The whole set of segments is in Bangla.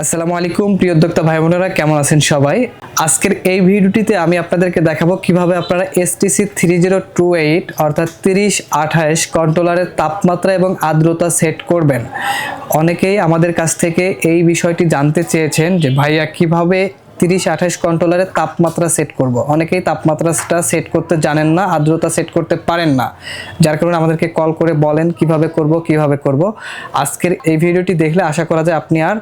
আসসালামু আলাইকুম প্রিয় উদ্যোক্তা ভাই বোনেরা, কেমন আছেন সবাই? আজকের এই ভিডিওটিতে আমি আপনাদেরকে দেখাবো কিভাবে আপনারা STC 3028 অর্থাৎ 3028 কন্ট্রোলারের তাপমাত্রা এবং আর্দ্রতা সেট করবেন। অনেকেই আমাদের কাছ থেকে এই বিষয়টি জানতে চেয়েছেন যে ভাইয়া কিভাবে 3028 কন্ট্রোলারের তাপমাত্রা সেট করব। অনেকেই তাপমাত্রাটা সেট করতে জানেন না, আর্দ্রতা সেট করতে পারেন না, যার কারণে আমাদেরকে কল করে বলেন কিভাবে করব। আজকের এই ভিডিওটি দেখলে আশা করা যায় আপনি আর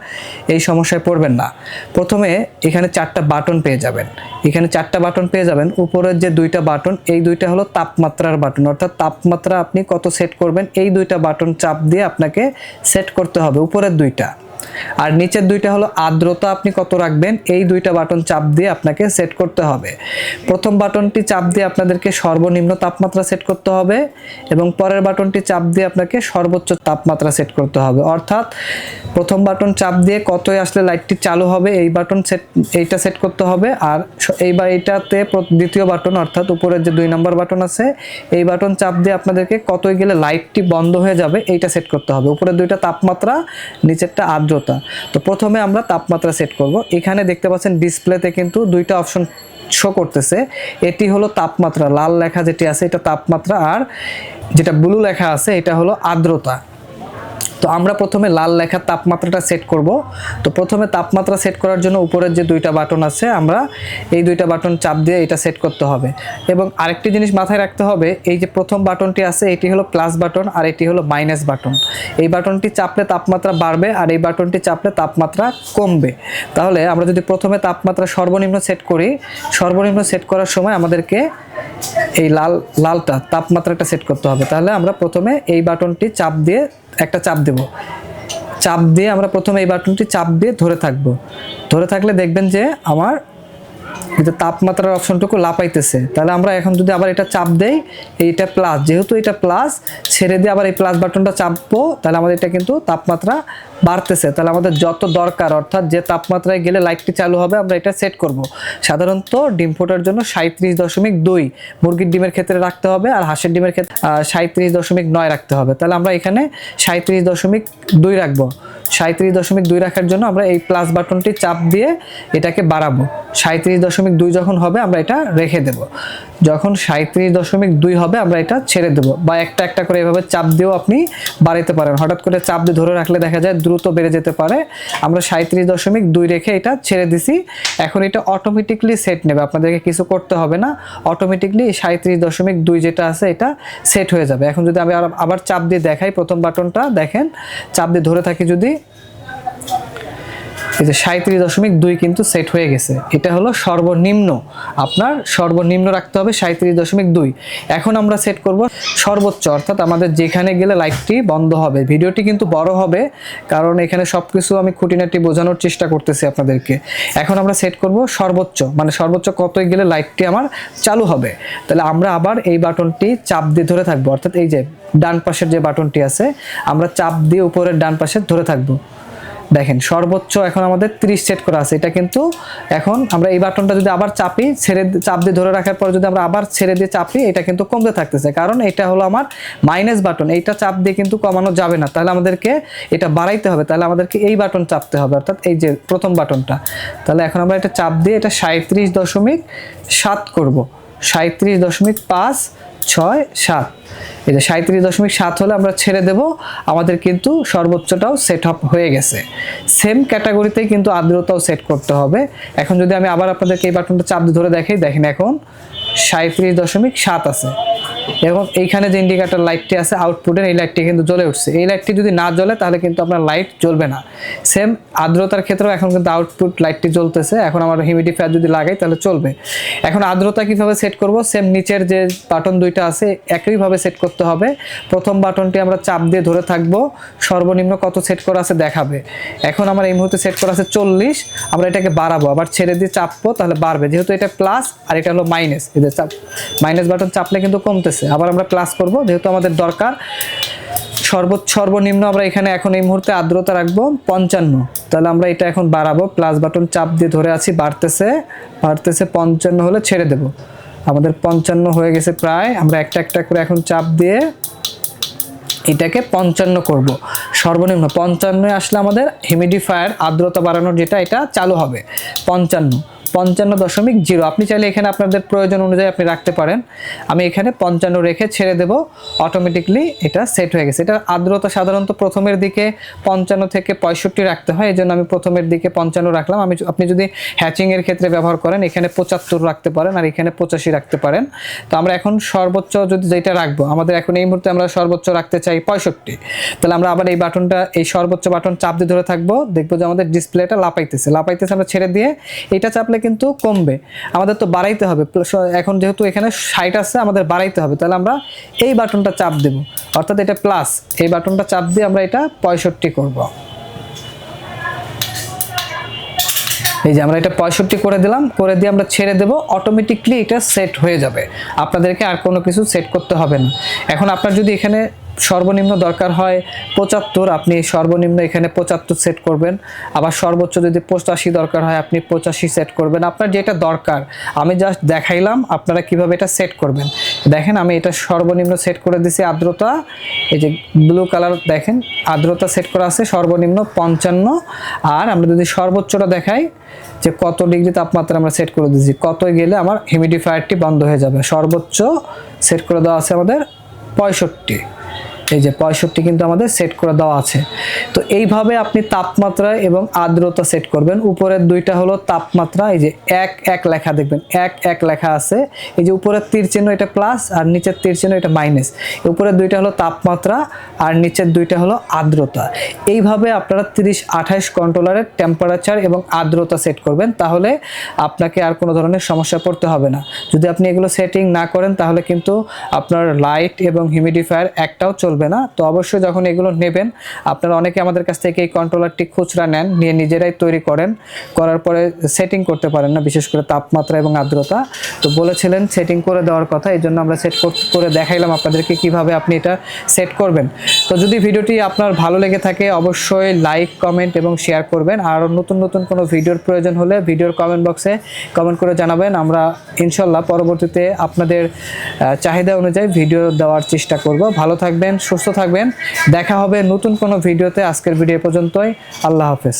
এই সমস্যায় পড়বেন না। প্রথমে এখানে 4টা বাটন পেয়ে যাবেন। এখানে 4টা বাটন পেয়ে যাবেন। উপরের যে 2টা বাটন, এই 2টা হলো তাপমাত্রার বাটন, অর্থাৎ তাপমাত্রা আপনি কত সেট করবেন এই 2টা বাটন চাপ দিয়ে আপনাকে সেট করতে হবে, উপরের 2টা। আর নিচের 2টা হলো আর্দ্রতা আপনি কত রাখবেন এই 2টা বাটন চাপ দিয়ে আপনাকে সেট করতে হবে। প্রথম বাটনটি চাপ দিয়ে আপনাদেরকে সর্বনিম্ন তাপমাত্রা সেট করতে হবে এবং পরের বাটনটি চাপ দিয়ে আপনাকে সর্বোচ্চ তাপমাত্রা সেট করতে হবে। অর্থাৎ প্রথম বাটন চাপ দিয়ে কতই আসলে লাইটটি চালু হবে এইটা সেট করতে হবে। আর এইটাতে দ্বিতীয় বাটন অর্থাৎ উপরের যে 2 নম্বর বাটন আছে এই বাটন চাপ দিয়ে আপনাদেরকে কতই গেলে লাইটটি বন্ধ হয়ে যাবে এইটা সেট করতে হবে। উপরের 2টা তাপমাত্রা, নিচেরটা আর্দ্রতা। তো প্রথমে আমরা তাপমাত্রা সেট করব। এখানে দেখতে পাচ্ছেন ডিসপ্লেতে কিন্তু 2টা অপশন শো করতেছে। এটি হলো তাপমাত্রা, লাল লেখা যেটি আছে এটা তাপমাত্রা, আর যেটা ব্লু লেখা আছে এটা হলো আর্দ্রতা। তো আমরা প্রথমে লাল লেখা তাপমাত্রাটা সেট করব। তো প্রথমে তাপমাত্রা সেট করার জন্য উপরের যে 2টা বাটন আছে আমরা এই 2টা বাটন চাপ দিয়ে এটা সেট করতে হবে। এবং আরেকটি জিনিস মাথায় রাখতে হবে, এই যে প্রথম বাটনটি আছে এটি হলো প্লাস বাটন আর এটি হলো মাইনাস বাটন। এই বাটনটি চাপলে তাপমাত্রা বাড়বে আর এই বাটনটি চাপলে তাপমাত্রা কমবে। তাহলে আমরা যদি প্রথমে তাপমাত্রা সর্বনিম্ন সেট করি, সর্বনিম্ন সেট করার সময় আমাদেরকে এই লালটা তাপমাত্রাটা সেট করতে হবে। তাহলে আমরা প্রথমে এই বাটনটি চাপ দিয়ে একটা চাপ দেব। চাপ দিয়ে আমরা প্রথমে এই বাটনটি চাপ দিয়ে ধরে থাকলে দেখবেন যে আমার যে তাপমাত্রার অপশনটুকু লাপাইতেছে। তাহলে আমরা এখন যদি আবার এটা চাপ দেই, এইটা প্লাস, যেহেতু এটা প্লাস ছেড়ে দিয়ে আবার এই প্লাস বাটনটা চাপবো, তাহলে আমাদের এটা কিন্তু তাপমাত্রা বাড়তেছে। তাহলে আমাদের যত দরকার অর্থাৎ যে তাপমাত্রায় গেলে লাইটটি চালু হবে আমরা এটা সেট করব। সাধারণত ডিম ফোটার জন্য 37.2 মুরগির ডিমের ক্ষেত্রে রাখতে হবে আর হাঁসের ডিমের ক্ষেত্রে 37.9 রাখতে হবে। তাহলে আমরা এখানে 37.2 রাখবো। 37.2 রাখার জন্য আমরা এই প্লাস বাটনটি চাপ দিয়ে এটাকে বাড়াবো। 37.2 যখন হবে আমরা এটা রেখে দেব। যখন 37.2 হবে আমরা এটা ছেড়ে দেব, বা একটা একটা করে এভাবে চাপ দিয়েও আপনি বাড়াইতে পারেন। হঠাৎ করে চাপ দিয়ে ধরে রাখলে দেখা যায় দ্রুত বেড়ে যেতে পারে। আমরা 37.2 রেখে এটা ছেড়ে দিছি। এখন এটা অটোমেটিকলি সেট নেবে, আপনাদেরকে কিছু করতে হবে না। অটোমেটিকলি 37.2 যেটা আছে এটা সেট হয়ে যাবে। এখন যদি আমি আবার চাপ দিয়ে দেখাই, প্রথম বাটনটা দেখেন, চাপ দিয়ে ধরে থাকি যদি, এই যে 37.2 কিন্তু সেট হয়ে গেছে। এটা হলো সর্বনিম্ন, আপনার সর্বনিম্ন রাখতে হবে 37.2। এখন আমরা সেট করব সর্বোচ্চ, অর্থাৎ আমাদের যেখানে গেলে লাইটটি বন্ধ হবে। ভিডিওটি কিন্তু বড় হবে কারণ এখানে সবকিছু আমি খুঁটিনাটি বোঝানোর চেষ্টা করতেছি আপনাদেরকে। এখন আমরা সেট করব সর্বোচ্চ, মানে সর্বোচ্চ কতই গেলে লাইটটি আমার চালু হবে। তাহলে আমরা আবার এই বাটনটি চাপ দিয়ে ধরে থাকবো, অর্থাৎ এই যে ডান পাশের যে বাটনটি আছে আমরা চাপ দিয়ে উপরের ডান পাশে ধরে থাকবো। দেখেন সর্বোচ্চ এখন আমাদের 30 সেট করা আছে। এটা কিন্তু এখন আমরা এই বাটনটা যদি আবার চাপি, চাপ দিয়ে ধরে রাখার পর যদি আমরা আবার ছেড়ে দিয়ে চাপি, এটা কিন্তু কমতে থাকতেছে, কারণ এটা হলো আমার মাইনাস বাটন। এইটা চাপ দিয়ে কিন্তু কমানো যাবে না, তাহলে আমাদেরকে এটা বাড়াইতে হবে। তাহলে আমাদেরকে এই বাটন চাপতে হবে, অর্থাৎ এই যে প্রথম বাটনটা। তাহলে এখন আমরা এটা চাপ দিয়ে এটা 37.7 করব। 37.5, 6, 7। এই যে 37.7 হলে আমরা ছেড়ে দেব। আমাদের কিন্তু সর্বোচ্চটাও সেট আপ হয়ে গেছে। সেম ক্যাটাগরিতেই কিন্তু আর্দ্রতাও সেট করতে হবে। এখন যদি আমি আবার আপনাদেরকে এই বাটনটা চাপ দিয়ে ধরে দেখাই, দেখেন এখন 37.7 আছে। এবং এইখানে যে ইন্ডিকেটর লাইটটি আছে আউটপুটের, এই লাইটটি কিন্তু জ্বলে উঠছে। এই লাইটটি যদি না জ্বলে তাহলে কিন্তু আপনার লাইট জ্বলবে না। সেম আর্দ্রতার ক্ষেত্রেও এখন কিন্তু আউটপুট লাইটটি জ্বলতেছে। এখন আমরা হিউমিডিফায়ার যদি লাগাই তাহলে চলবে। এখন আর্দ্রতা কিভাবে সেট করব, সেম নিচের যে বাটন 2টা আছে একইভাবে সেট করতে হবে। প্রথম বাটনটি আমরা চাপ দিয়ে ধরে থাকবো, সর্বনিম্ন কত সেট করা আছে দেখাবে। এখন আমার এই মুহূর্তে সেট করা আছে 40। আমরা এটাকে বাড়াবো, আবার ছেড়ে দিয়ে চাপবো, তাহলে বাড়বে। যেহেতু এটা প্লাস আর এটা হলো মাইনাস, এদের চাপ মাইনাস বাটন চাপলে কিন্তু কমতেছে। আবার আমরা প্লাস করব, যেহেতু আমাদের দরকার। সর্বনিম্ন আমরা এখানে এখন এই মুহূর্তে আর্দ্রতা রাখবো 55। তাহলে আমরা এটা এখন বাড়াবো, প্লাস বাটন চাপ দিয়ে ধরে আছি, বাড়তেছে 55 হলে ছেড়ে দেব। আমাদের 55 হয়ে গেছে প্রায়। আমরা একটা একটা করে এখন চাপ দিয়ে এটাকে 55 করব, সর্বনিম্ন 55 আসলে আমাদের হিউমিডিফায়ার আর্দ্রতা বাড়ানোর যেটা এটা চালু হবে। 55.0 আপনি চাইলে এখানে আপনাদের প্রয়োজন অনুযায়ী আপনি রাখতে পারেন। আমি এখানে 55 রেখে ছেড়ে দেব, অটোমেটিকলি এটা সেট হয়ে গেছে। এটা আর্দ্রতা সাধারণত প্রথমের দিকে 55 থেকে 65 রাখতে হয়, এই জন্য আমি প্রথমের দিকে 55 রাখলাম। আপনি যদি হ্যাচিংয়ের ক্ষেত্রে ব্যবহার করেন এখানে 75 রাখতে পারেন আর এখানে 85 রাখতে পারেন। তো আমরা এখন সর্বোচ্চ যদি যেটা রাখবো, আমাদের এখন এই মুহূর্তে আমরা সর্বোচ্চ রাখতে চাই 65, তাহলে আমরা আবার এই বাটনটা, এই সর্বোচ্চ বাটন চাপ দিয়ে ধরে থাকবো, দেখবো যে আমাদের ডিসপ্লেটা লাপাইতেছে। আমরা ছেড়ে দিয়ে এটা চাপলে কিন্তু কমবে, আমাদের তো বাড়াইতে হবে। এখন যেহেতু এখানে 60 আছে, আমাদের বাড়াইতে হবে, তাহলে আমরা এই বাটনটা চাপ দেব, অর্থাৎ এটা প্লাস, এই বাটনটা চাপ দিয়ে আমরা এটা 65 করব। এই যে আমরা এটা 65 করে দিলাম, করে দিয়ে আমরা ছেড়ে দেব, অটোমেটিকলি এটা সেট হয়ে যাবে, আপনাদেরকে আর কোনো কিছু সেট করতে হবে না। এখন আপনার যদি এখানে সর্বনিম্ন দরকার হয় 75, আপনি সর্বনিম্ন এখানে 75 সেট করবেন। আবার সর্বোচ্চ যদি 85 দরকার হয় আপনি 85 সেট করবেন, আপনার যেটা দরকার। আমি জাস্ট দেখাইলাম আপনারা কিভাবে এটা সেট করবেন। দেখেন আমি এটা সর্বনিম্ন সেট করে দিছি আর্দ্রতা, এই যে ব্লু কালার দেখেন আর্দ্রতা সেট করা আছে সর্বনিম্ন 55। আর আমরা যদি সর্বোচ্চটা দেখাই যে কত ডিগ্রি তাপমাত্রা আমরা সেট করে দিয়েছি, কত গেলে আমার হিউমিডিফায়ারটি বন্ধ হয়ে যাবে। সর্বোচ্চ সেট করে দেওয়া আছে আমাদের 65, এই যে 65 কিন্তু আমাদের সেট করে দেওয়া আছে। তো এইভাবে আপনি তাপমাত্রা এবং আর্দ্রতা সেট করবেন। উপরের দুইটা হলো তাপমাত্রা, এই যে 1 লেখা দেখবেন, 1 লেখা আছে, এই যে উপরের তীর চিহ্ন এটা প্লাস আর নিচের তীর চিহ্ন এটা মাইনাস। উপরের দুইটা হলো তাপমাত্রা আর নিচের দুইটা হলো আর্দ্রতা। এইভাবে আপনারা 30-28 কন্ট্রোলারের টেম্পারেচার এবং আর্দ্রতা সেট করবেন, তাহলে আপনাকে আর কোনো ধরনের সমস্যা পড়তে হবে না। যদি আপনি এগুলো সেটিং না করেন তাহলে কিন্তু আপনার লাইট এবং হিউমিডিফায়ার একটাও চলবে না। তো অবশ্যই যখন এগুলো নেবেন, আপনারা অনেকে আমাদের কাছ থেকে এই কন্ট্রোলারটি খুচরা নেন, নিয়ে নিজেরাই তৈরি করেন, করার পরে সেটিং করতে পারেন না, বিশেষ করে তাপমাত্রা এবং আর্দ্রতা। তো বলেছিলেন সেটিং করে দেওয়ার কথা, এই জন্য আমরা সেট করে দেখাইলাম আপনাদেরকে কিভাবে আপনি এটা সেট করবেন। তো যদি ভিডিওটি আপনার ভালো লেগে থাকে অবশ্যই লাইক, কমেন্ট এবং শেয়ার করবেন। আর নতুন নতুন কোনো ভিডিওর প্রয়োজন হলে ভিডিওর কমেন্ট বক্সে কমেন্ট করে জানাবেন। আমরা ইনশাল্লাহ পরবর্তীতে আপনাদের চাহিদা অনুযায়ী ভিডিও দেওয়ার চেষ্টা করব। ভালো থাকবেন, সুস্থ থাকবেন, দেখা হবে নতুন কোনো ভিডিওতে। আজকের ভিডিও পর্যন্তই, আল্লাহ হাফেজ।